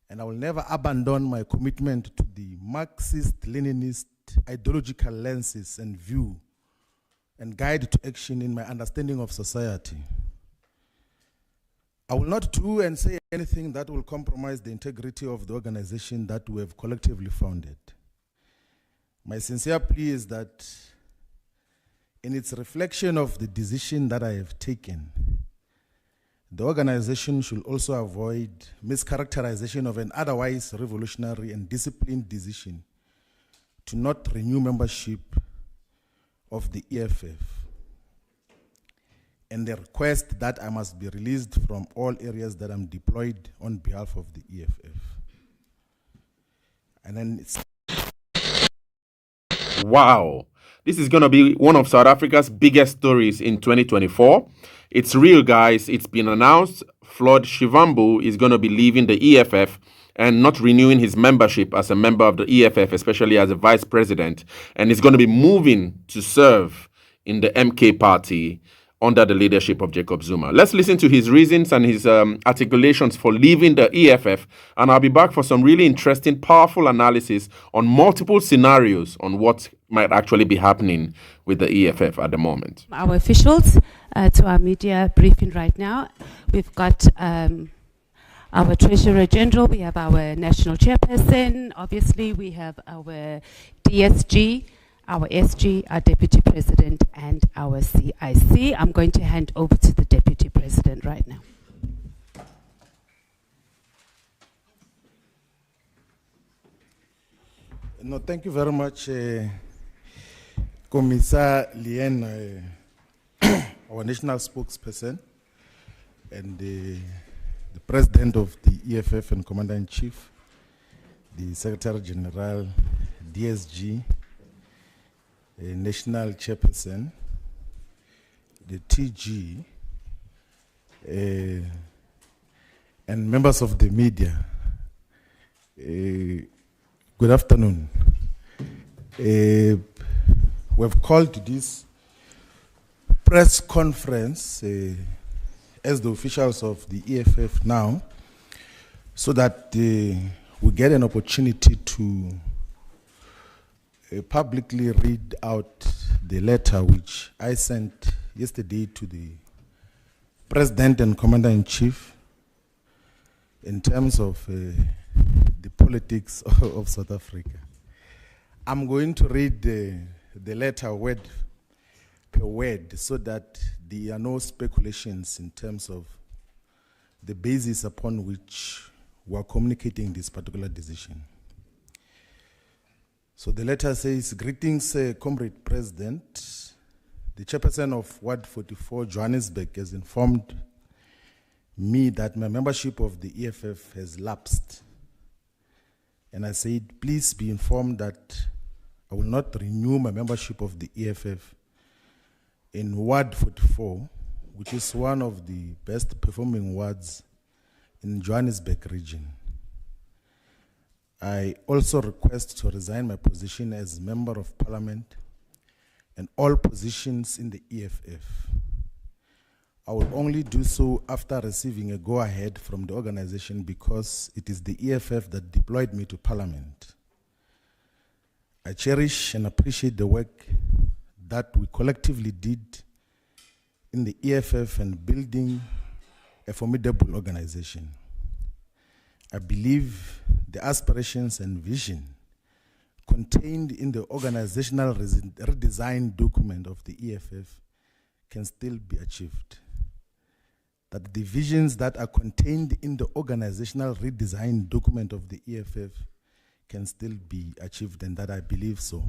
and I will never abandon my commitment to the Marxist-Leninist ideological lenses and view and guide to action in my understanding of society. I will not do and say anything that will compromise the integrity of the organization that we have collectively founded. My sincere plea is that in its reflection of the decision that I have taken, the organization should also avoid mischaracterization of an otherwise revolutionary and disciplined decision to not renew membership of the EFF, and the request that I must be released from all areas that I'm deployed on behalf of the EFF. And then it's... Wow. This is going to be one of South Africa's biggest stories in 2024. It's real, guys. It's been announced. Floyd Shivambu is going to be leaving the EFF and not renewing his membership as a member of the EFF, especially as a vice president. And he's going to be moving to serve in the MK party under the leadership of Jacob Zuma. Let's listen to his reasons and his articulations for leaving the EFF, and I'll be back for some really interesting, powerful analysis on multiple scenarios on what might actually be happening with the EFF at the moment. Our officials to our media briefing right now. We've got our Treasurer General, we have our National Chairperson, obviously we have our DSG, our SG, our Deputy President, and our CIC. I'm going to hand over to the Deputy President right now. No, thank you very much, Commissar Lien, our national spokesperson, and the President of the EFF and Commander-in-Chief, the Secretary General, DSG, National Chairperson, the TG, and members of the media. Good afternoon. We have called this press conference as the officials of the EFF now, so that we get an opportunity to publicly read out the letter which I sent yesterday to the President and Commander-in-Chief in terms of the politics of South Africa. I'm going to read the letter word per word so that there are no speculations in terms of the basis upon which we are communicating this particular decision. So the letter says, greetings, Comrade President. The chairperson of Ward 44, Johannesburg, has informed me that my membership of the EFF has lapsed. And I said, please be informed that I will not renew my membership of the EFF in Ward 44, which is one of the best performing wards in Johannesburg region. I also request to resign my position as Member of Parliament and all positions in the EFF. I will only do so after receiving a go-ahead from the organization because it is the EFF that deployed me to Parliament. I cherish and appreciate the work that we collectively did in the EFF and building a formidable organization. I believe the aspirations and vision contained in the organizational redesign document of the EFF can still be achieved. That the visions that are contained in the organizational redesign document of the EFF can still be achieved, and that I believe so.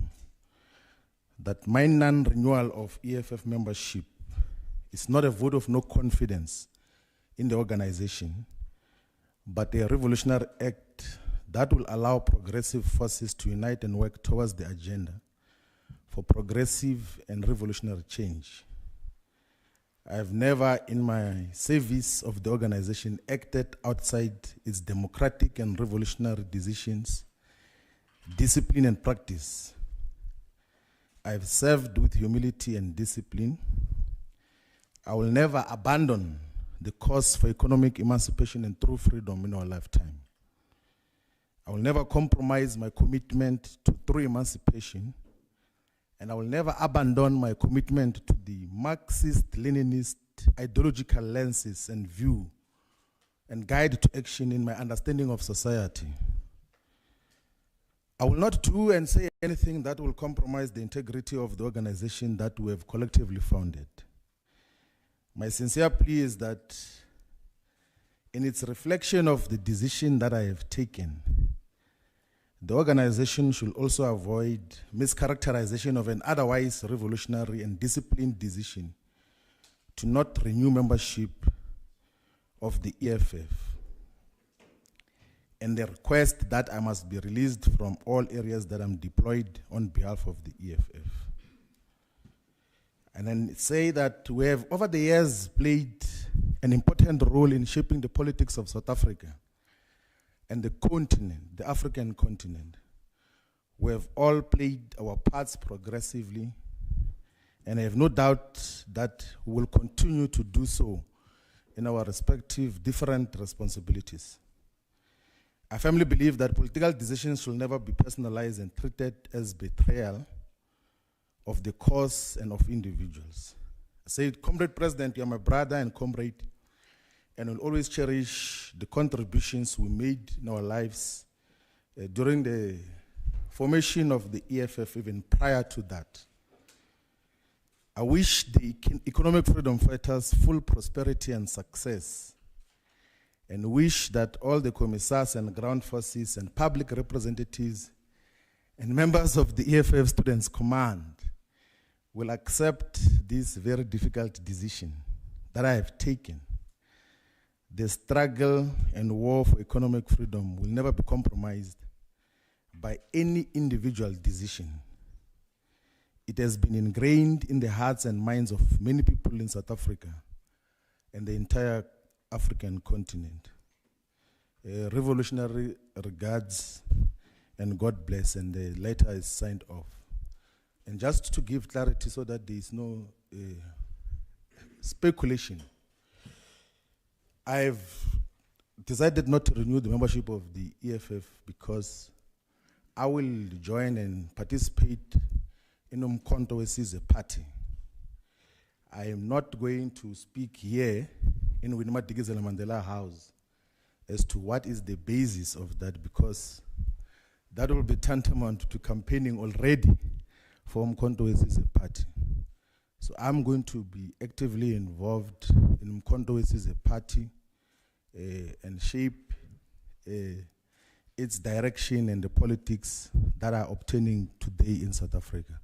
That my non-renewal of EFF membership is not a vote of no confidence in the organization, but a revolutionary act that will allow progressive forces to unite and work towards the agenda for progressive and revolutionary change. I have never in my service of the organization acted outside its democratic and revolutionary decisions, discipline and practice. I have served with humility and discipline. I will never abandon the cause for economic emancipation and true freedom in our lifetime. I will never compromise my commitment to true emancipation, and I will never abandon my commitment to the Marxist-Leninist ideological lenses and view and guide to action in my understanding of society. I will not do and say anything that will compromise the integrity of the organization that we have collectively founded. My sincere plea is that in its reflection of the decision that I have taken, the organization should also avoid mischaracterization of an otherwise revolutionary and disciplined decision to not renew membership of the EFF, and the request that I must be released from all areas that I'm deployed on behalf of the EFF. And then say that we have over the years played an important role in shaping the politics of South Africa and the continent, the African continent. We have all played our parts progressively, and I have no doubt that we will continue to do so in our respective different responsibilities. I firmly believe that political decisions should never be personalized and treated as betrayal of the cause and of individuals. I say, Comrade President, you are my brother and comrade, and will always cherish the contributions we made in our lives during the formation of the EFF, even prior to that. I wish the economic freedom fighters full prosperity and success, and wish that all the commissars and ground forces and public representatives and members of the EFF Students' Command will accept this very difficult decision that I have taken. The struggle and war for economic freedom will never be compromised by any individual decision. It has been ingrained in the hearts and minds of many people in South Africa and the entire African continent. Revolutionary regards and God bless, and the letter is signed off. And just to give clarity so that there is no speculation, I've decided not to renew the membership of the EFF because I will join and participate in Umkhonto Wesizwe party. I am not going to speak here in Winnie Madikizela Mandela House as to what is the basis of that, because that will be tantamount to campaigning already for Umkhonto Wesizwe party. So I'm going to be actively involved in Umkhonto Wesizwe party and shape its direction and the politics that are obtaining today in South Africa.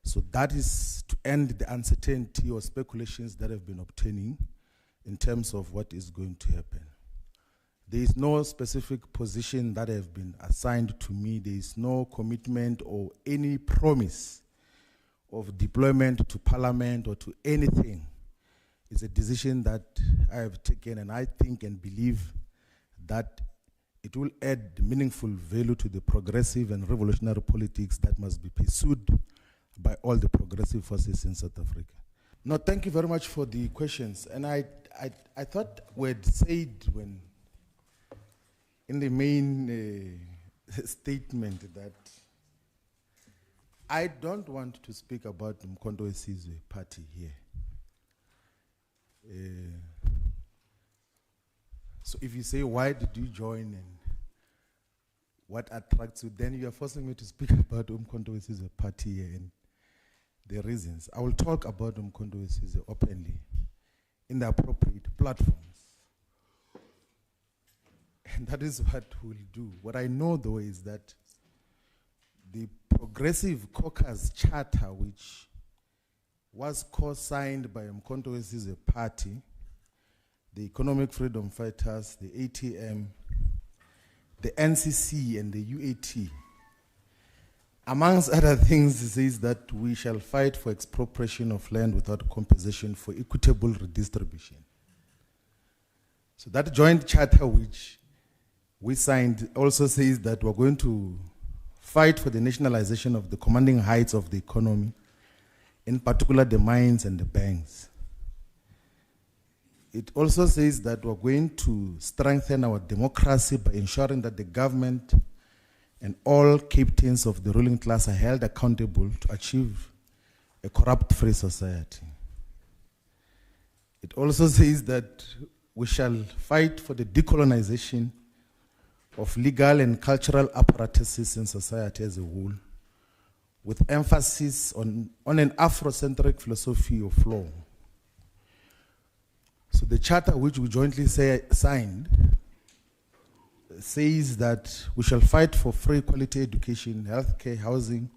So that is to end the uncertainty or speculations that have been obtaining in terms of what is going to happen. There is no specific position that have been assigned to me. There is no commitment or any promise of deployment to parliament or to anything. It's a decision that I have taken, and I think and believe that it will add meaningful value to the progressive and revolutionary politics that must be pursued by all the progressive forces in South Africa. No, thank you very much for the questions. And I thought we had said when, in the main statement, that I don't want to speak about Umkhonto Wesizwe party here. So if you say, why did you join and what attracts you, then you are forcing me to speak about Umkhonto Wesizwe party here and the reasons. I will talk about Umkhonto Wesizwe openly in the appropriate platforms. And that is what we'll do. What I know, though, is that the Progressive Caucus Charter, which was co-signed by Umkhonto Wesizwe party, the Economic Freedom Fighters, the ATM, the NCC, and the UAT, amongst other things, it says that we shall fight for expropriation of land without compensation for equitable redistribution. So that joint charter which we signed also says that we're going to fight for the nationalization of the commanding heights of the economy, in particular the mines and the banks. It also says that we're going to strengthen our democracy by ensuring that the government and all captains of the ruling class are held accountable to achieve a corrupt-free society. It also says that we shall fight for the decolonization of legal and cultural apparatuses in society as a whole, with emphasis on an Afrocentric philosophy of law. So the charter which we jointly signed says that we shall fight for free quality education, healthcare, housing,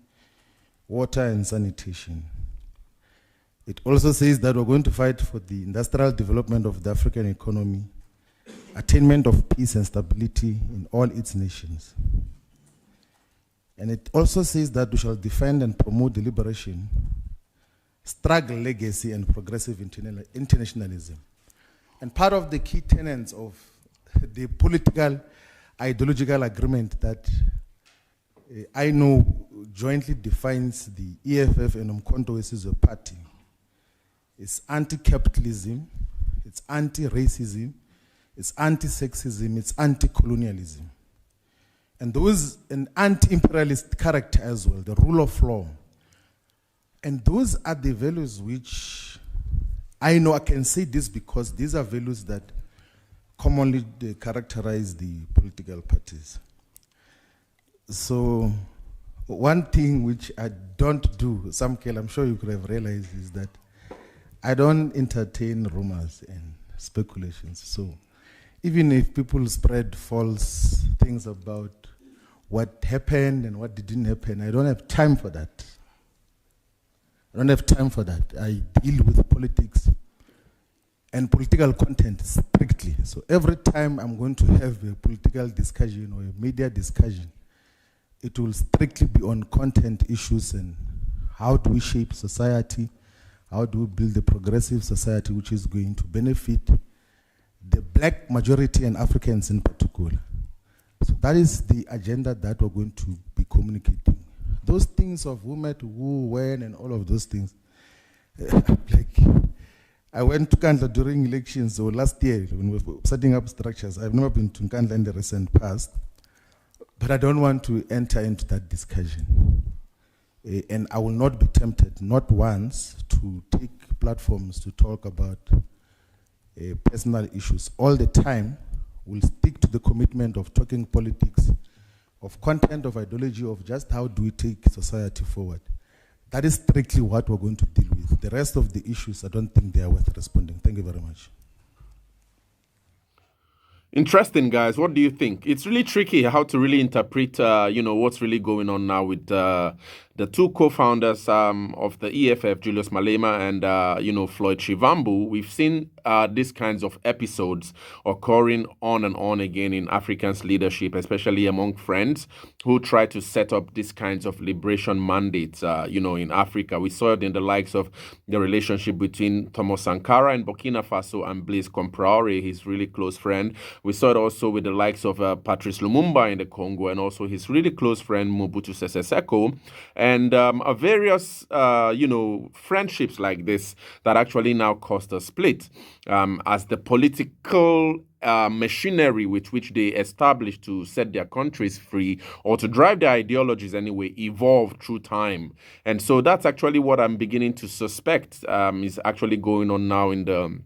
water and sanitation. It also says that we're going to fight for the industrial development of the African economy, attainment of peace and stability in all its nations. And it also says that we shall defend and promote the liberation, struggle legacy, and progressive internationalism. And part of the key tenets of the political ideological agreement that I know jointly defines the EFF and Umkhonto Wesizwe Party is anti-capitalism, it's anti-racism, it's anti-sexism, it's anti-colonialism. And those, an anti-imperialist character as well, the rule of law. And those are the values which I know I can say this because these are values that commonly characterize the political parties. So one thing which I don't do, Samkel, I'm sure you could have realized, is that I don't entertain rumors and speculations. So even if people spread false things about what happened and what didn't happen, I don't have time for that. I don't have time for that. I deal with politics and political content strictly. So every time I'm going to have a political discussion or a media discussion, it will strictly be on content issues and how do we shape society, how do we build a progressive society which is going to benefit the black majority and Africans in particular. So that is the agenda that we're going to be communicating. Those things of who met who, when, and all of those things. Like, I went to Nkandla during elections, or last year when we were setting up structures. I've never been to Nkandla in the recent past, but I don't want to enter into that discussion. And I will not be tempted, not once, to take platforms to talk about personal issues. All the time, we'll stick to the commitment of talking politics, of content, of ideology, of just how do we take society forward. That is strictly what we're going to deal with. The rest of the issues, I don't think they are worth responding. Thank you very much. Interesting, guys. What do you think? It's really tricky how to really interpret, what's really going on now with the two co-founders of the EFF, Julius Malema and, Floyd Shivambu. We've seen these kinds of episodes occurring on and on again in Africans' leadership, especially among friends who try to set up these kinds of liberation mandates, in Africa. We saw it in the likes of the relationship between Thomas Sankara in Burkina Faso and Blaise Compaoré, his really close friend. We saw it also with the likes of Patrice Lumumba in the Congo and also his really close friend Mobutu Sese Seko. And various, friendships like this that actually now caused a split as the political machinery with which they established to set their countries free or to drive their ideologies anyway evolved through time. And so that's actually what I'm beginning to suspect is actually going on now in the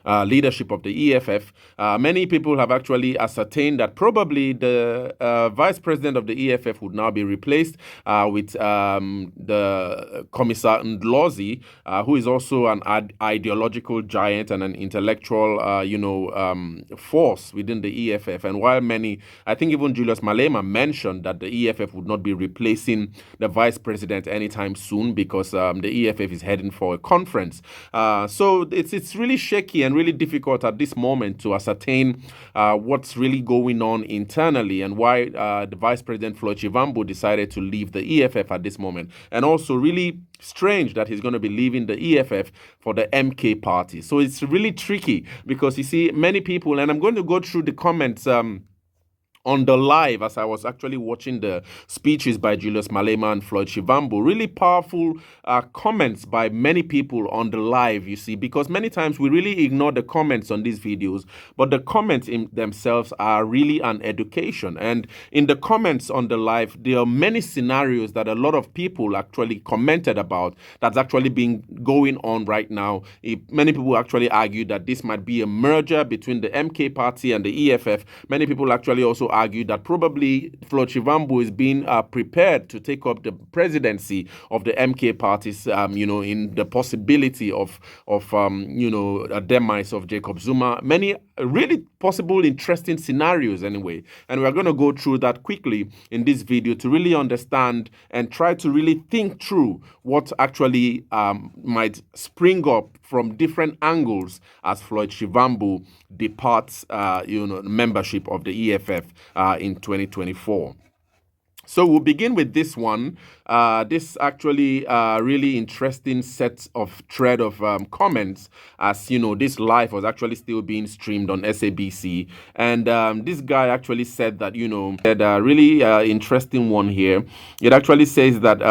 leadership of the EFF. Many people have actually ascertained that probably the vice president of the EFF would now be replaced with the Commissar Ndlozi, who is also an ideological giant and an intellectual, force within the EFF. And while many, I think even Julius Malema mentioned that the EFF would not be replacing the vice president anytime soon because the EFF is heading for a conference. So it's really shaky and really difficult at this moment to ascertain what's really going on internally and why the Vice President Floyd Shivambu decided to leave the EFF at this moment. And also really strange that he's going to be leaving the EFF for the MK party. So it's really tricky because you see many people, and I'm going to go through the comments on the live, as I was actually watching the speeches by Julius Malema and Floyd Shivambu, really powerful comments by many people on the live, you see, because many times we really ignore the comments on these videos, but the comments in themselves are really an education. And in the comments on the live, there are many scenarios that a lot of people actually commented about that's actually been going on right now. Many people actually argue that this might be a merger between the MK party and the EFF. Many people actually also argued that probably Floyd Shivambu is being prepared to take up the presidency of the MK parties, in the possibility of a demise of Jacob Zuma. Many really possible interesting scenarios anyway. And we're going to go through that quickly in this video to really understand and try to really think through what actually might spring up from different angles as Floyd Shivambu departs, membership of the EFF in 2024. So we'll begin with this one. This actually really interesting set of thread of comments, as this live was actually still being streamed on SABC, and this guy actually said that really interesting one here. It actually says that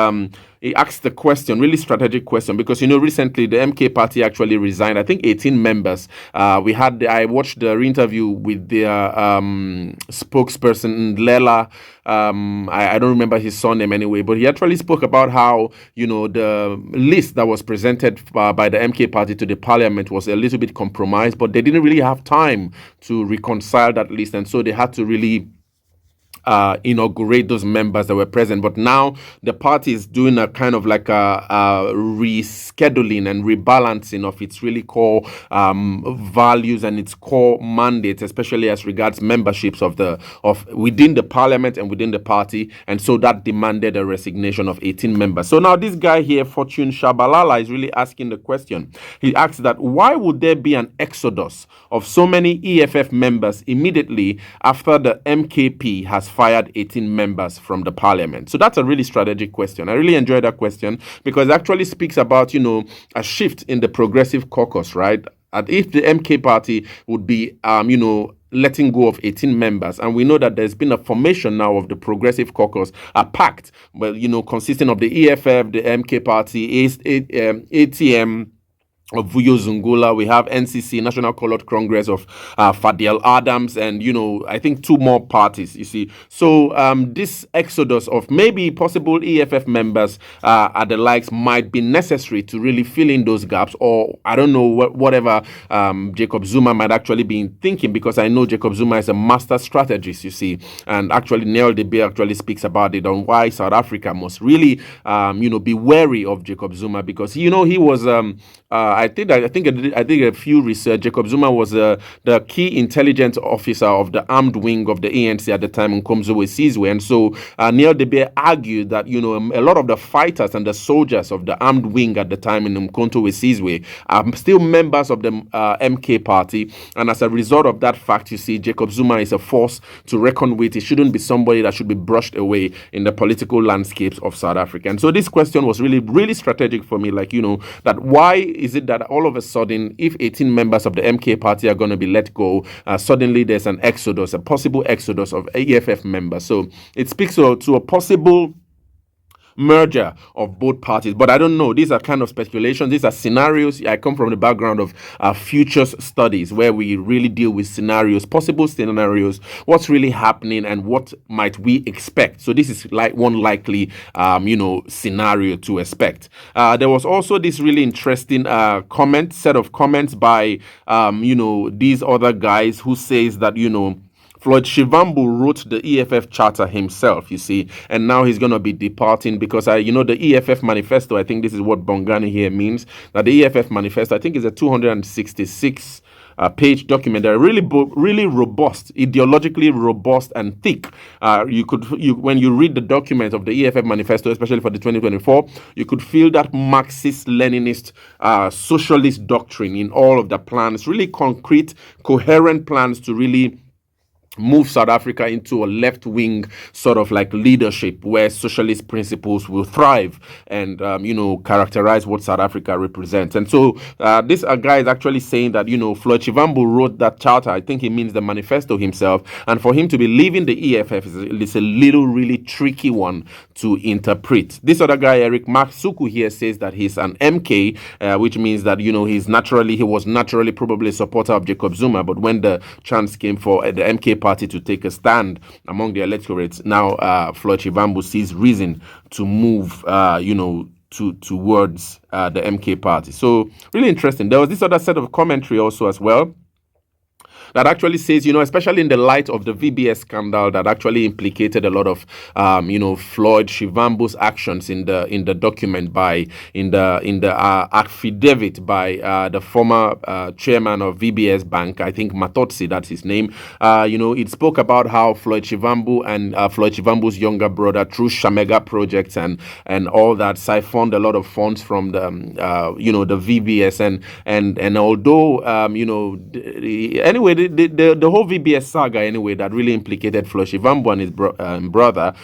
he asked the question, really strategic question, because recently the MK party actually resigned. I think 18 members. I watched the interview with their spokesperson Lela. I don't remember his surname anyway, but he actually spoke about how the list that was presented by the MK party to the parliament was a little bit compromised, but they didn't really have time to reconcile that list, and so they had to really inaugurate those members that were present. But now the party is doing a kind of like a rescheduling and rebalancing of its really core values and its core mandates, especially as regards memberships of within the parliament and within the party. And so that demanded a resignation of 18 members. So now this guy here, Fortune Shabalala, is really asking the question. He asks that why would there be an exodus of so many EFF members immediately after the MKP has fired 18 members from the parliament? So that's a really strategic question. I really enjoy that question because it actually speaks about, a shift in the progressive caucus, right? And if the MK party would be, letting go of 18 members, and we know that there's been a formation now of the progressive caucus, a pact, consisting of the EFF, the MK party, ATM, of Vuyo Zungula, we have NCC, National Colored Congress of Fadiel Adams, and I think two more parties, you see. So this exodus of maybe possible EFF members at the likes might be necessary to really fill in those gaps, or I don't know whatever Jacob Zuma might actually be thinking, because I know Jacob Zuma is a master strategist, you see, and actually Neil Debe actually speaks about it on why South Africa must really be wary of Jacob Zuma, because he was I did a few research. Jacob Zuma was the key intelligence officer of the armed wing of the ANC at the time in Nkomzo Sizwe, and so Neil Debe argued that a lot of the fighters and the soldiers of the armed wing at the time in Nkomzo Sizwe are still members of the MK party, and as a result of that fact, you see, Jacob Zuma is a force to reckon with. He shouldn't be somebody that should be brushed away in the political landscapes of South Africa. And so this question was really, really strategic for me, that why is it that all of a sudden, if 18 members of the MK party are going to be let go, suddenly there's an exodus, a possible exodus of EFF members. So it speaks to a possible merger of both parties, but I don't know. These are kind of speculations. These are scenarios. I come from the background of futures studies, where we really deal with scenarios, possible scenarios, what's really happening and what might we expect. So this is like one likely scenario to expect. There was also this really interesting set of comments by these other guys who says that Floyd Shivambu wrote the EFF charter himself, you see, and now he's going to be departing because, the EFF manifesto, I think this is what Bongani here means, that the EFF manifesto, I think, is a 266 page document. They're really robust, ideologically robust and thick. When you read the document of the EFF manifesto, especially for the 2024, you could feel that Marxist-Leninist socialist doctrine in all of the plans, really concrete, coherent plans to really move South Africa into a left-wing sort of like leadership where socialist principles will thrive and, characterize what South Africa represents. And so this guy is actually saying that, Floyd Shivambu wrote that charter. I think he means the manifesto himself. And for him to be leaving the EFF is a little really tricky one to interpret. This other guy, Eric Maksuku here, says that he's an MK, which means that, he was naturally probably a supporter of Jacob Zuma. But when the chance came for the MK party to take a stand among the electorates, now Floyd Shivambu sees reason to move, towards the MK party. So really interesting. There was this other set of commentary also as well that actually says, especially in the light of the VBS scandal that actually implicated a lot of, Floyd Shivambu's actions in the document in the affidavit by the former chairman of VBS Bank, I think Matotsi, that's his name. It spoke about how Floyd Shivambu and Floyd Shivambu's younger brother, through Shamega projects and all that, siphoned a lot of funds from the, the VBS and although, anyway, the whole VBS saga anyway that really implicated Floyd Shivambu and his brother.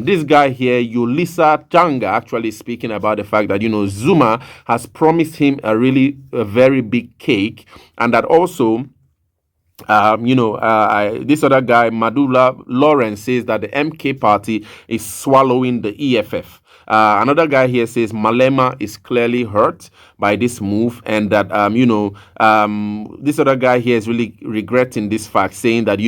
This guy here, Yulisa Changa, actually speaking about the fact that, Zuma has promised him a very big cake, and that also this other guy, Madula Lawrence, says that the MK party is swallowing the EFF. Another guy here says Malema is clearly hurt by this move, and that this other guy here is really regretting this fact, saying that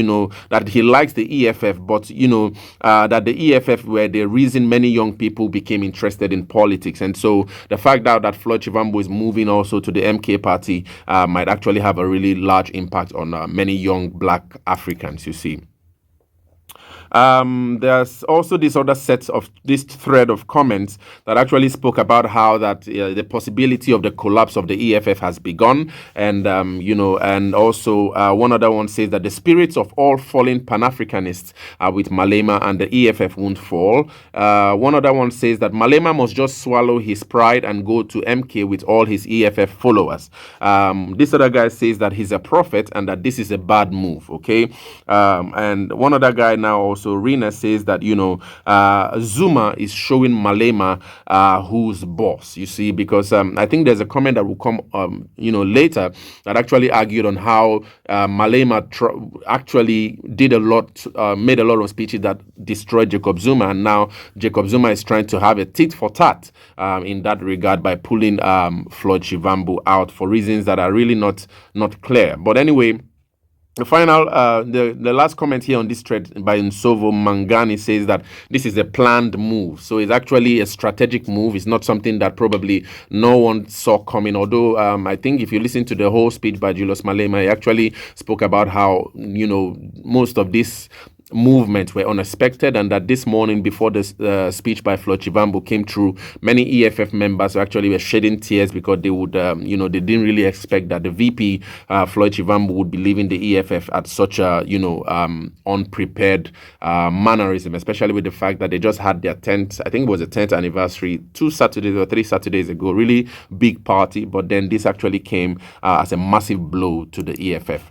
that he likes the EFF, but that the EFF were the reason many young people became interested in politics, and so the fact that Floyd Shivambu is moving also to the MK party might actually have a really large impact on many young Black Africans. You see. There's also this thread of comments that actually spoke about how that the possibility of the collapse of the EFF has begun, and and also one other one says that the spirits of all fallen Pan-Africanists with Malema and the EFF won't fall. One other one says that Malema must just swallow his pride and go to MK with all his EFF followers. This other guy says that he's a prophet and that this is a bad move. Okay, and one other guy now also, Rina, says that Zuma is showing Malema who's boss. You see, because I think there's a comment that will come later that actually argued on how Malema actually did made a lot of speeches that destroyed Jacob Zuma, and now Jacob Zuma is trying to have a tit for tat in that regard by pulling Floyd Shivambu out for reasons that are really not clear. But anyway, the final, the last comment here on this thread by Nsovo Mangani says that this is a planned move. So it's actually a strategic move. It's not something that probably no one saw coming. Although I think if you listen to the whole speech by Julius Malema, he actually spoke about how, most of this movements were unexpected, and that this morning before the speech by Floyd Shivambu came through, many EFF members actually were shedding tears because they would, they didn't really expect that the VP, Floyd Shivambu, would be leaving the EFF at such a, unprepared mannerism, especially with the fact that they just had their 10th, I think it was the 10th anniversary, 2 Saturdays or 3 Saturdays ago, really big party, but then this actually came as a massive blow to the EFF.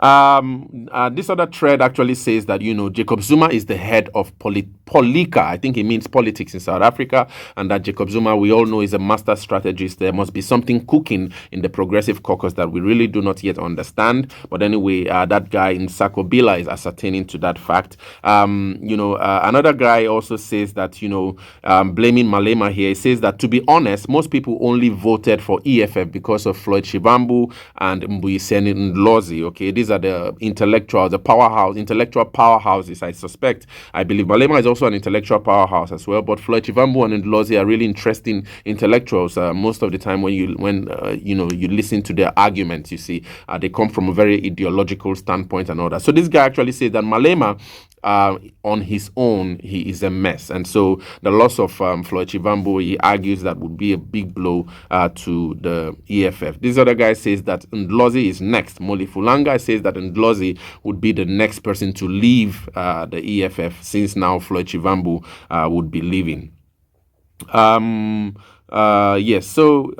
This other thread actually says that, Jacob Zuma is the head of Polika. I think it means politics in South Africa, and that Jacob Zuma, we all know, is a master strategist. There must be something cooking in the Progressive Caucus that we really do not yet understand. But anyway, that guy in Sakobila is ascertaining to that fact. Another guy also says that, blaming Malema here, he says that, to be honest, most people only voted for EFF because of Floyd Shivambu and Mbuyiseni Ndlozi. Okay, these are the intellectual powerhouses, I suspect. I believe Malema is also an intellectual powerhouse as well, but Floyd Shivambu and Ndlozi are really interesting intellectuals. Most of the time when you listen to their arguments, you see, they come from a very ideological standpoint and all that. So this guy actually says that Malema, on his own, he is a mess, and so the loss of Floyd Shivambu, he argues, that would be a big blow to the EFF. This other guy says that Ndlozi is next. Moli Fulanga says that Ndlozi would be the next person to leave the EFF, since now Floyd Shivambu would be leaving. Yes. So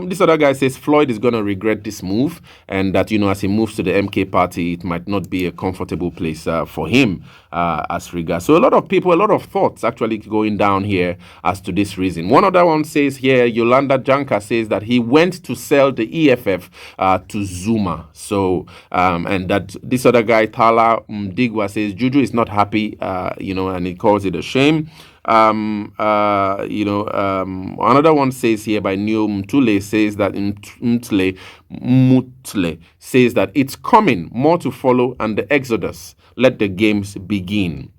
this other guy says Floyd is going to regret this move, and that as he moves to the MK party, it might not be a comfortable place for him as regards. So a lot of people, a lot of thoughts actually going down here as to this reason. One other one says here, Yolanda Janka says that he went to sell the EFF to Zuma. So and that this other guy Thala Mdigwa says Juju is not happy, and he calls it a shame. Another one says here by Neo Mtule says that Mutle says that it's coming, more to follow, and the exodus. Let the games begin.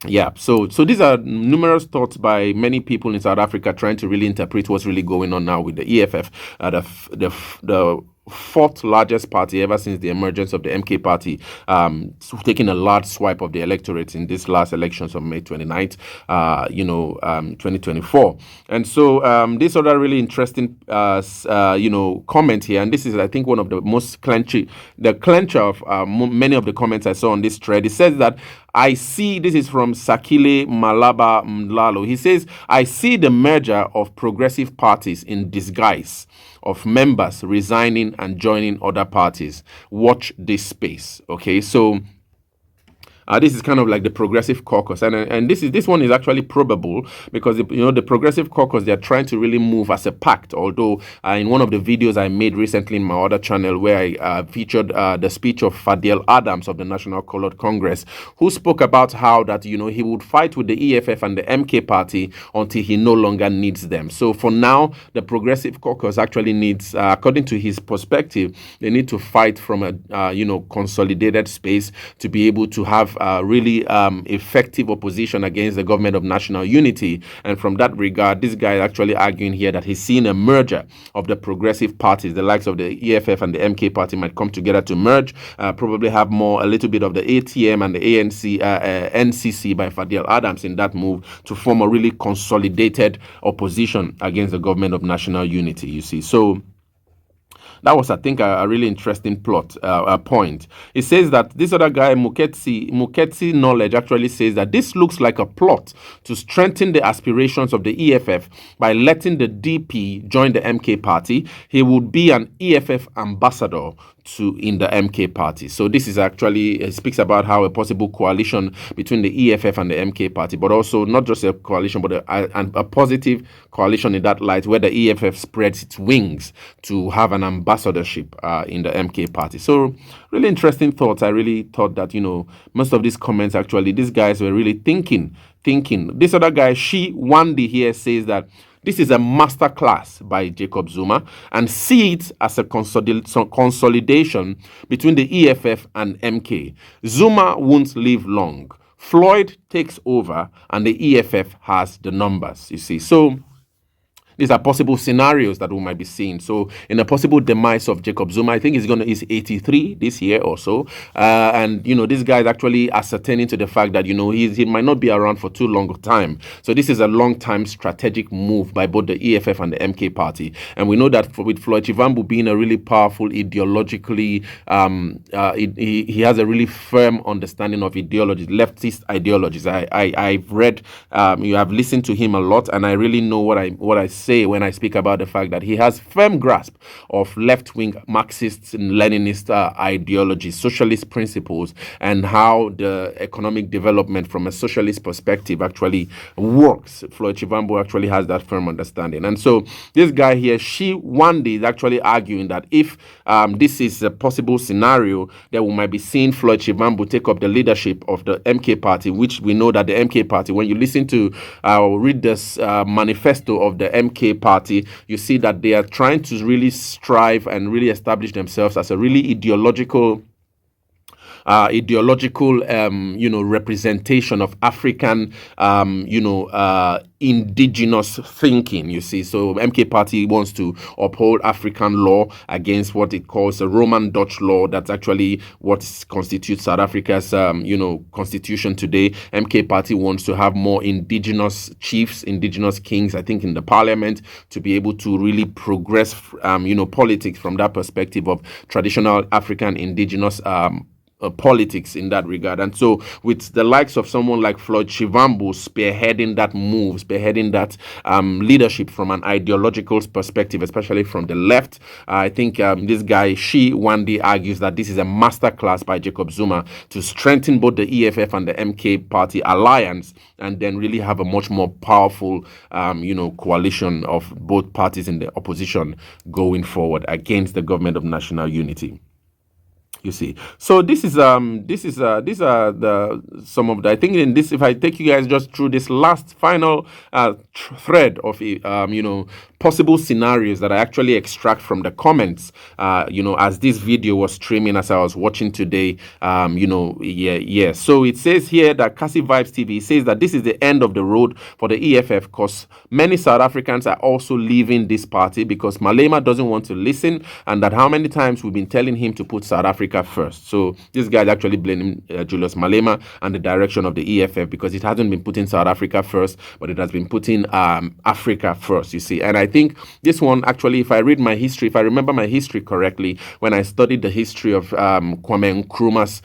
Yeah, so these are numerous thoughts by many people in South Africa trying to really interpret what's really going on now with the EFF, the fourth largest party ever since the emergence of the MK party, taking a large swipe of the electorate in this last elections of May 29th, 2024. And so this other really interesting, comment here, and this is, I think, one of the most clencher of many of the comments I saw on this thread. It says that this is from Sakile Malaba Mlalo. He says, I see the merger of progressive parties in disguise, of members resigning and joining other parties. Watch this space. Okay, so this is kind of like the Progressive Caucus, and this one is actually probable because the Progressive Caucus, they are trying to really move as a pact. Although in one of the videos I made recently in my other channel, where I featured the speech of Fadel Adams of the National Colored Congress, who spoke about how that he would fight with the EFF and the MK party until he no longer needs them. So for now, the Progressive Caucus actually needs, according to his perspective, they need to fight from a consolidated space to be able to have really effective opposition against the government of national unity. And from that regard, this guy is actually arguing here that he's seen a merger of the progressive parties, the likes of the EFF and the MK party might come together to merge, probably have a little bit of the ATM and the ANC, NCC by Fadel Adams in that move to form a really consolidated opposition against the government of national unity, you see. So that was, I think, a really interesting point. It says that this other guy, Muketsi Knowledge, actually says that this looks like a plot to strengthen the aspirations of the EFF by letting the DP join the MK party. He would be an EFF ambassador in the MK party. So this is actually speaks about how a possible coalition between the EFF and the MK party, but also not just a coalition, but a positive coalition in that light, where the EFF spreads its wings to have an ambassadorship in the MK party. So really interesting thoughts. I really thought that most of these comments, actually, these guys were really thinking. This other guy, Wandi here, says that this is a masterclass by Jacob Zuma, and see it as a consolidation between the EFF and MK. Zuma won't live long. Floyd takes over, and the EFF has the numbers, you see. So these are possible scenarios that we might be seeing. So in a possible demise of Jacob Zuma, I think he's 83 this year or so. And, this guy is actually ascertaining to the fact that, he might not be around for too long a time. So this is a long-time strategic move by both the EFF and the MK party. And we know that with Floyd Shivambu being a really powerful ideologically, he has a really firm understanding of ideologies, leftist ideologies. I've read, you have listened to him a lot, and I really know what I say when I speak about the fact that he has firm grasp of left-wing Marxist and Leninist ideologies, socialist principles, and how the economic development from a socialist perspective actually works. Floyd Shivambu actually has that firm understanding. And so this guy here, Wandi, is actually arguing that if this is a possible scenario, that we might be seeing Floyd Shivambu take up the leadership of the MK party, which we know that the MK party, when you listen to read this manifesto of the MK party, you see that they are trying to really strive and really establish themselves as a really ideological representation of African, indigenous thinking, you see. So MK party wants to uphold African law against what it calls a Roman Dutch law. That's actually what constitutes South Africa's, constitution today. MK party wants to have more indigenous chiefs, indigenous kings, I think, in the parliament, to be able to really progress, politics from that perspective of traditional African indigenous politics in that regard. And so with the likes of someone like Floyd Shivambu spearheading that move, spearheading that leadership from an ideological perspective, especially from the left, I think this guy, Wandi, argues that this is a masterclass by Jacob Zuma to strengthen both the EFF and the MK party alliance, and then really have a much more powerful, coalition of both parties in the opposition going forward against the government of national unity. You see, so these are the some of the, I think in this, if I take you guys just through this last final thread of possible scenarios that I actually extract from the comments, as this video was streaming as I was watching today, so it says here that Cassie Vibes TV says that this is the end of the road for the EFF because many South Africans are also leaving this party because Malema doesn't want to listen, and that how many times we've been telling him to put South Africa first. So this guy is actually blaming Julius Malema and the direction of the EFF because it hasn't been putting South Africa first, but it has been putting Africa first, you see. And I think this one, actually, if I remember my history correctly, when I studied the history of Kwame Nkrumah's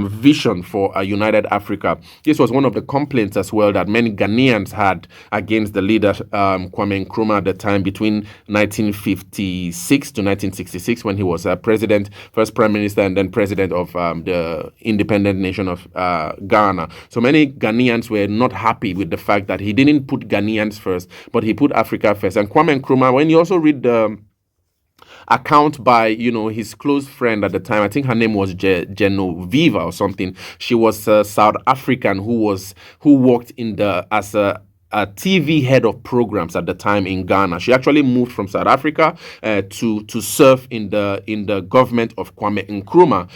vision for a united Africa, this was one of the complaints as well that many Ghanaians had against the leader Kwame Nkrumah at the time between 1956 to 1966 when he was president, first prime minister, and then president of the independent nation of Ghana. So many Ghanaians were not happy with the fact that he didn't put Ghanaians first, but he put Africa first. And Kwame Nkrumah, when you also read the account by his close friend at the time, I think her name was Genoveva or something. She was a South African who worked as a TV head of programs at the time in Ghana. She actually moved from South Africa to serve in the government of Kwame Nkrumah,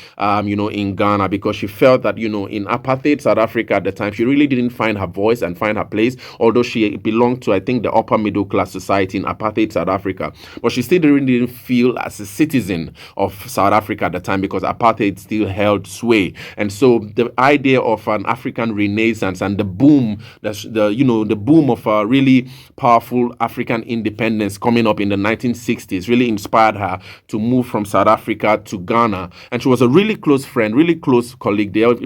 in Ghana, because she felt that in apartheid South Africa at the time she really didn't find her voice and find her place, although she belonged to, I think, the upper middle class society in apartheid South Africa, but she still really didn't feel as a citizen of South Africa at the time because apartheid still held sway. And so the idea of an African renaissance and the boom, the boom of a really powerful African independence coming up in the 1960s really inspired her to move from South Africa to Ghana. And she was a really close friend, really close colleague. She wrote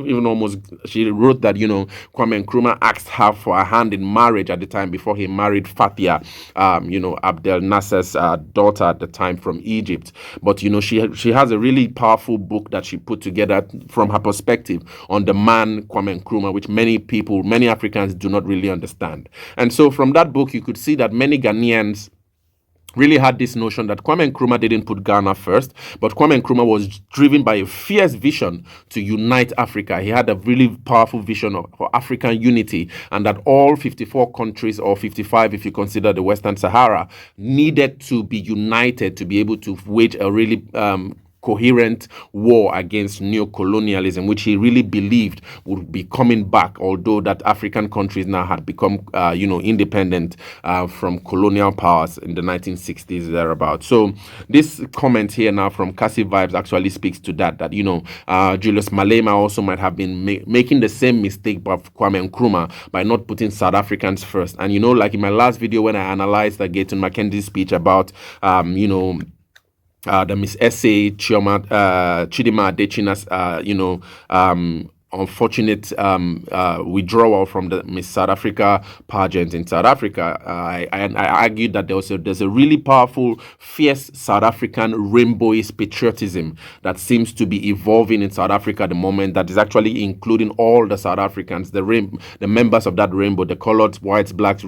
that, Kwame Nkrumah asked her for a hand in marriage at the time before he married Fathia, Abdel Nasser's daughter at the time from Egypt. But, she has a really powerful book that she put together from her perspective on the man Kwame Nkrumah, which many Africans do not really understand. And so from that book, you could see that many Ghanaians really had this notion that Kwame Nkrumah didn't put Ghana first, but Kwame Nkrumah was driven by a fierce vision to unite Africa. He had a really powerful vision for African unity, and that all 54 countries, or 55 if you consider the Western Sahara, needed to be united to be able to wage a really coherent war against neo-colonialism, which he really believed would be coming back, although that African countries now had become, independent from colonial powers in the 1960s, thereabout. So this comment here now from Cassie Vibes actually speaks to that Julius Malema also might have been making the same mistake by Kwame Nkrumah by not putting South Africans first. And, like in my last video when I analyzed the Gaten Mackenzie's speech about, the Miss S.A. Chidima Adechina's, unfortunate withdrawal from the Miss South Africa pageant in South Africa, I argued that there's a really powerful, fierce South African rainbowish patriotism that seems to be evolving in South Africa at the moment, that is actually including all the South Africans, the members of that rainbow, the colored, whites, blacks,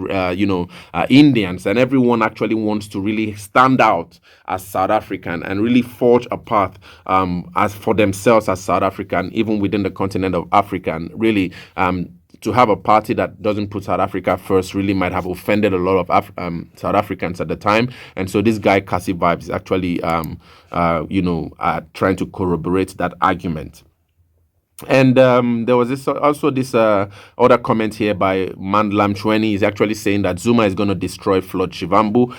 Indians, and everyone actually wants to really stand out as South African and really forge a path as for themselves as South African, even within the continent of Africa. And really to have a party that doesn't put South Africa first really might have offended a lot of South Africans at the time. And so this guy Cassie Vibes is actually trying to corroborate that argument. And there was this other comment here by Mandlam Chweni. He's actually saying that Zuma is going to destroy Floyd Shivambu.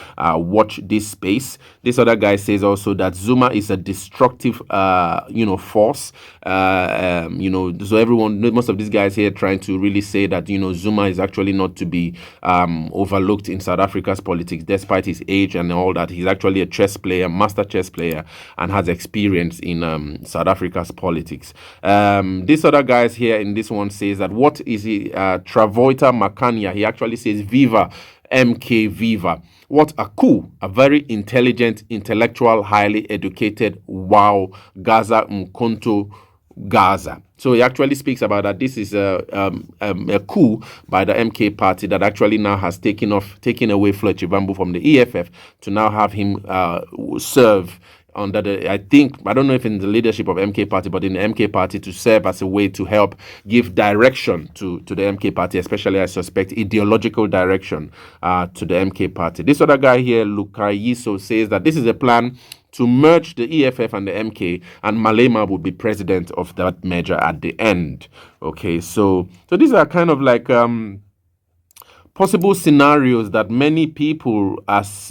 Watch this space. This other guy says also that Zuma is a destructive, force. So most of these guys here trying to really say that, Zuma is actually not to be overlooked in South Africa's politics, despite his age and all that. He's actually a chess player, master chess player, and has experience in South Africa's politics. This other guys here in this one says that what is he? Travoita Makanya. He actually says, "Viva MK, viva! What a coup! A very intelligent, intellectual, highly educated. Wow, Gaza Mkonto." Gaza. So he actually speaks about that this is a coup by the MK party that actually now has taken away Floyd Shivambu from the EFF to now have him serve under I don't know if in the leadership of MK party, but in the MK party to serve as a way to help give direction to the MK party, especially I suspect ideological direction to the MK party. This other guy here, Lukayiso, says that this is a plan to merge the EFF and the MK, and Malema would be president of that merger at the end. Okay, so these are kind of like possible scenarios that many people, as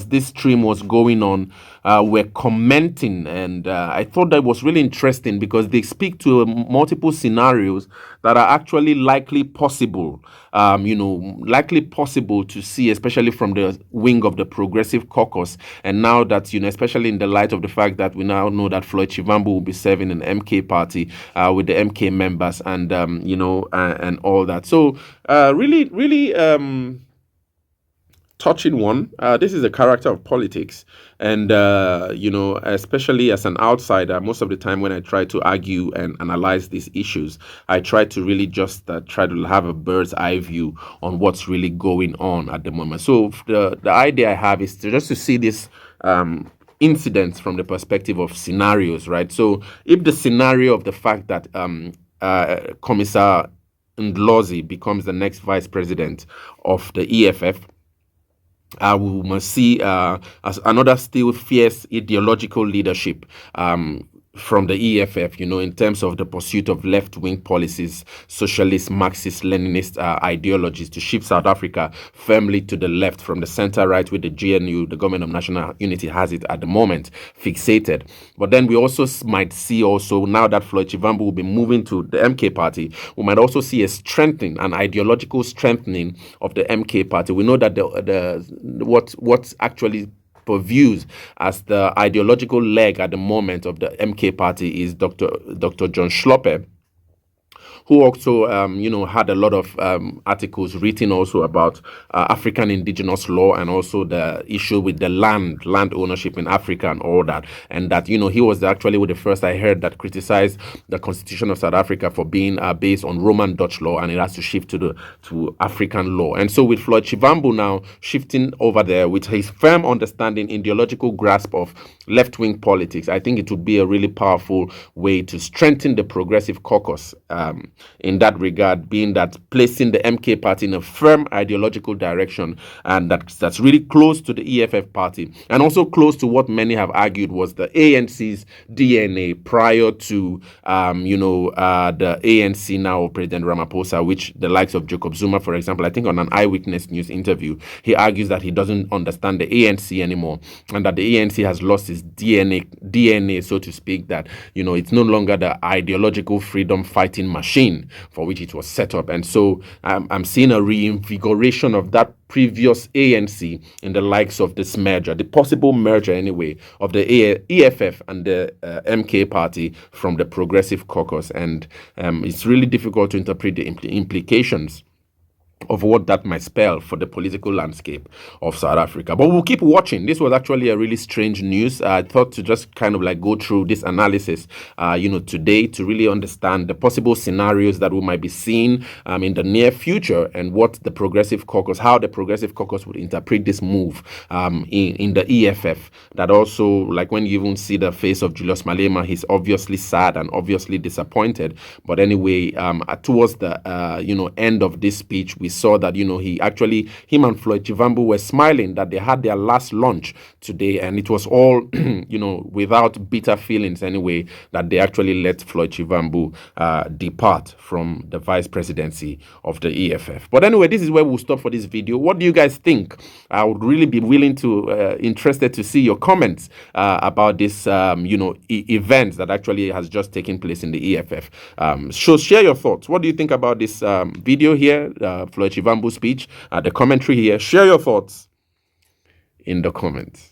this stream was going on, were commenting, and I thought that was really interesting because they speak to multiple scenarios that are actually likely possible, likely possible to see, especially from the wing of the Progressive Caucus. And now that, especially in the light of the fact that we now know that Floyd Shivambu will be serving an MK party with the MK members and, and all that. So really, touching one. This is a character of politics, and especially as an outsider, most of the time when I try to argue and analyze these issues, I try to really just try to have a bird's eye view on what's really going on at the moment. So the idea I have is to see this incidents from the perspective of scenarios, right? So if the scenario of the fact that Commissar Ndlozi becomes the next vice president of the EFF, we must see as another still fierce ideological leadership from the EFF, in terms of the pursuit of left-wing policies, socialist, Marxist, Leninist ideologies to shift South Africa firmly to the left from the center-right, with the GNU, the Government of National Unity, has it at the moment fixated. But then we also might see now that Floyd Shivambu will be moving to the MK party, we might also see an ideological strengthening of the MK party. We know that what's actually views as the ideological leg at the moment of the MK party is Dr. John Schloppe, who also, had a lot of articles written also about African indigenous law and also the issue with the land ownership in Africa and all that. And that, he was actually the first I heard that criticized the Constitution of South Africa for being based on Roman Dutch law, and it has to shift to African law. And so with Floyd Shivambu now shifting over there with his firm understanding, ideological grasp of left-wing politics, I think it would be a really powerful way to strengthen the Progressive Caucus in that regard, being that placing the MK party in a firm ideological direction, and that's really close to the EFF party, and also close to what many have argued was the ANC's DNA prior to the ANC now President Ramaphosa, which the likes of Jacob Zuma, for example, I think on an Eyewitness News interview, he argues that he doesn't understand the ANC anymore, and that the ANC has lost its DNA, so to speak, that it's no longer the ideological freedom fighting machine for which it was set up. And so I'm seeing a reinvigoration of that previous ANC in the likes of this merger, the possible merger anyway, of the EFF and the MK party from the Progressive Caucus. And it's really difficult to interpret the implications of what that might spell for the political landscape of South Africa. But we'll keep watching. This was actually a really strange news. I thought to just kind of like go through this analysis, today to really understand the possible scenarios that we might be seeing in the near future, and what the Progressive Caucus, how the Progressive Caucus would interpret this move in the EFF. That also, like when you even see the face of Julius Malema, he's obviously sad and obviously disappointed. But anyway, towards the end of this speech, we saw that, you know, him and Floyd Shivambu were smiling that they had their last lunch today, and it was all, you know, without bitter feelings anyway, that they actually let Floyd Shivambu depart from the vice presidency of the EFF. But anyway, this is where we'll stop for this video. What do you guys think? I would really be willing to, interested to see your comments about this, you know, event that actually has just taken place in the EFF. So share your thoughts. What do you think about this video here, Floyd Shivambu speech, the commentary here? Share your thoughts in the comments.